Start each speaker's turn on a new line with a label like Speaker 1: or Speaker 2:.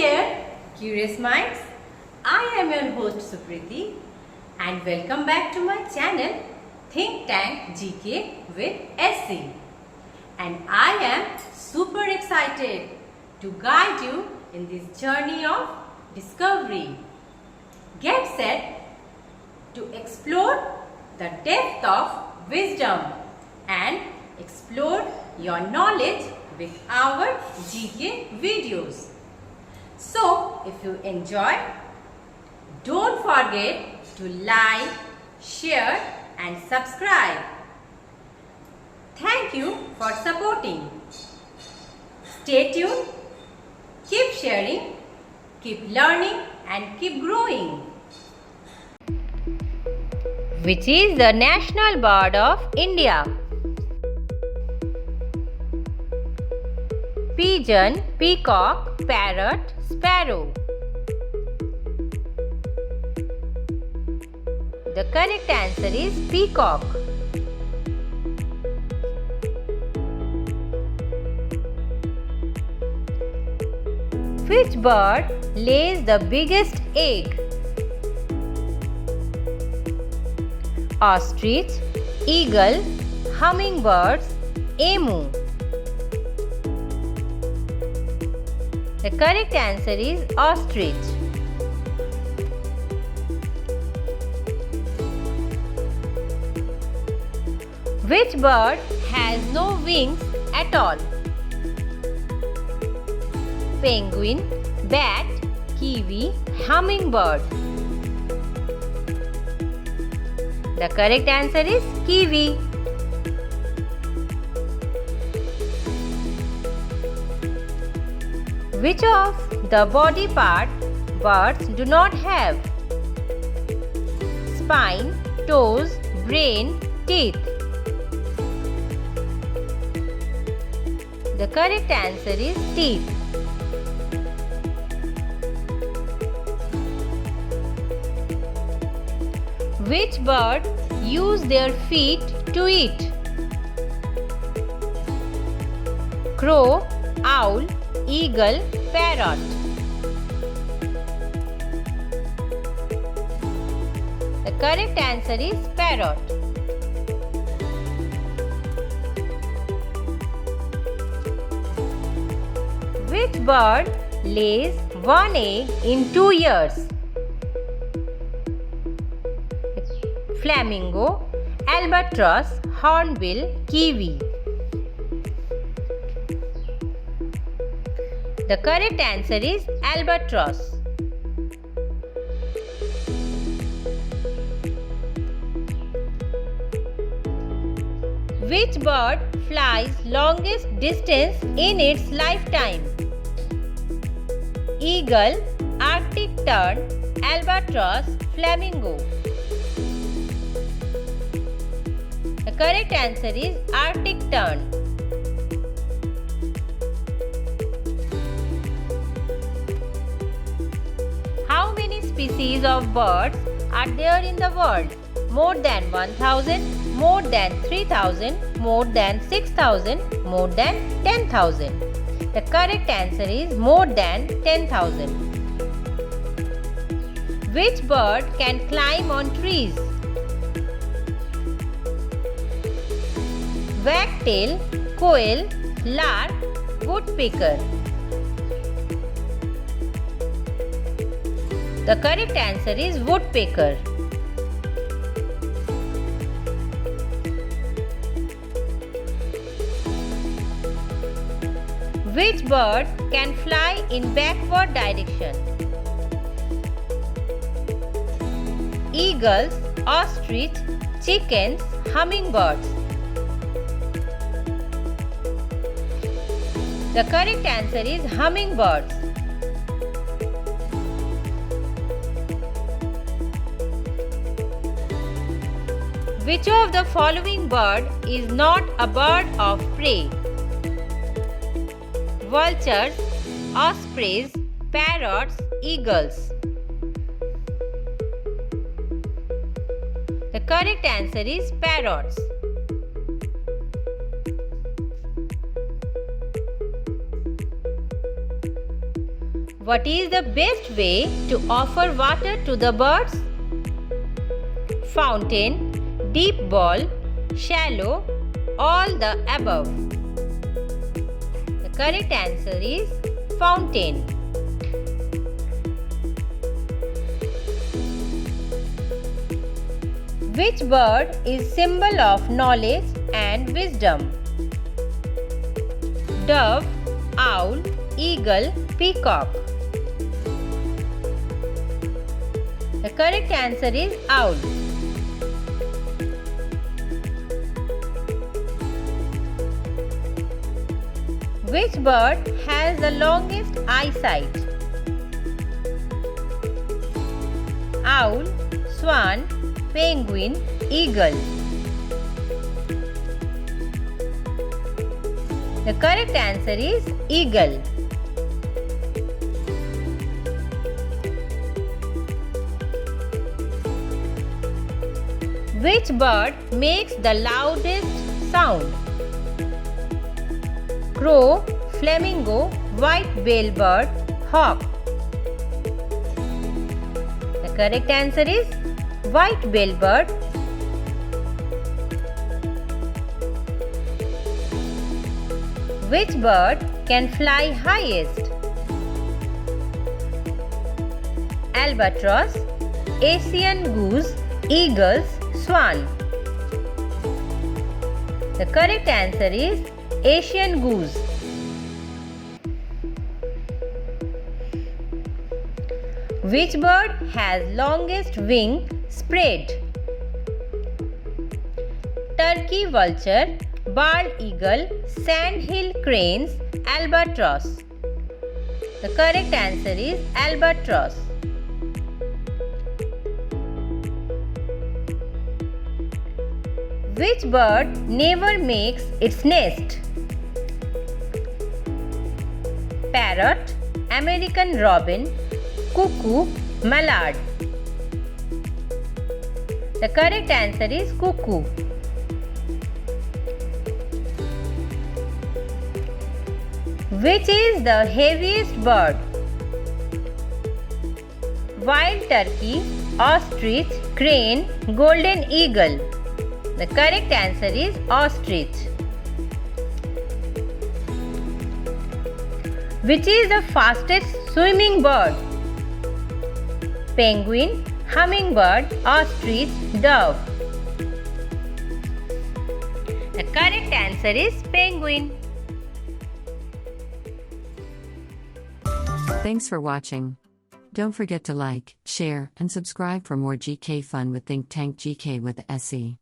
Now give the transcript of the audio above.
Speaker 1: there, curious minds. I am your host Supriti and welcome back to my channel Think Tank GK with SC. And I am super excited to guide you in this journey of discovery. Get set to explore the depth of wisdom and explore your knowledge with our GK videos. So, if you enjoy, don't forget to like, share and subscribe. Thank you for supporting. Stay tuned, keep sharing, keep learning and keep growing. Which is the national bird of India? Pigeon, peacock, parrot, sparrow. The correct answer is peacock. Which bird lays the biggest egg? Ostrich, eagle, hummingbirds, emu. The correct answer is ostrich. Which bird has no wings at all? Penguin, bat, kiwi, hummingbird. The correct answer is kiwi. Which of the body part birds do not have? Spine, toes, brain, teeth. The correct answer is teeth. Which bird use their feet to eat? Crow, owl, eagle, parrot. The correct answer is parrot. Which bird lays one egg in 2 years? Flamingo, albatross, hornbill, kiwi. The correct answer is albatross. Which bird flies longest distance in its lifetime? Eagle, Arctic tern, albatross, flamingo. The correct answer is Arctic tern. How many species of birds are there in the world? More than 1,000, more than 3,000, more than 6,000, more than 10,000. The correct answer is more than 10,000. Which bird can climb on trees? Wagtail, quail, lark, woodpecker. The correct answer is woodpecker. Which bird can fly in backward direction? Eagles, ostrich, chickens, hummingbirds. The correct answer is hummingbirds. Which of the following bird is not a bird of prey? Vultures, ospreys, parrots, eagles. The correct answer is parrots. What is the best way to offer water to the birds? Fountain, deep bowl, shallow, all the above. The correct answer is fountain. Which bird is symbol of knowledge and wisdom? Dove, owl, eagle, peacock. The correct answer is owl. Which bird has the longest eyesight? Owl, swan, penguin, eagle. The correct answer is eagle. Which bird makes the loudest sound? Crow, flamingo, white-billed bird, hawk. The correct answer is white-billed bird. Which bird can fly highest? Albatross, Asian goose, eagles, swan. The correct answer is Asian goose. Which bird has longest wing spread? Turkey vulture, bald eagle, sandhill cranes, albatross. The correct answer is albatross. Which bird never makes its nest? Parrot, American robin, cuckoo, mallard. The correct answer is cuckoo. Which is the heaviest bird? Wild turkey, ostrich, crane, golden eagle. The correct answer is ostrich. Which is the fastest swimming bird? Penguin, hummingbird, ostrich, dove. The correct answer is penguin.
Speaker 2: Thanks for watching. Don't forget to like, share, and subscribe for more GK fun with Think Tank GK with SE.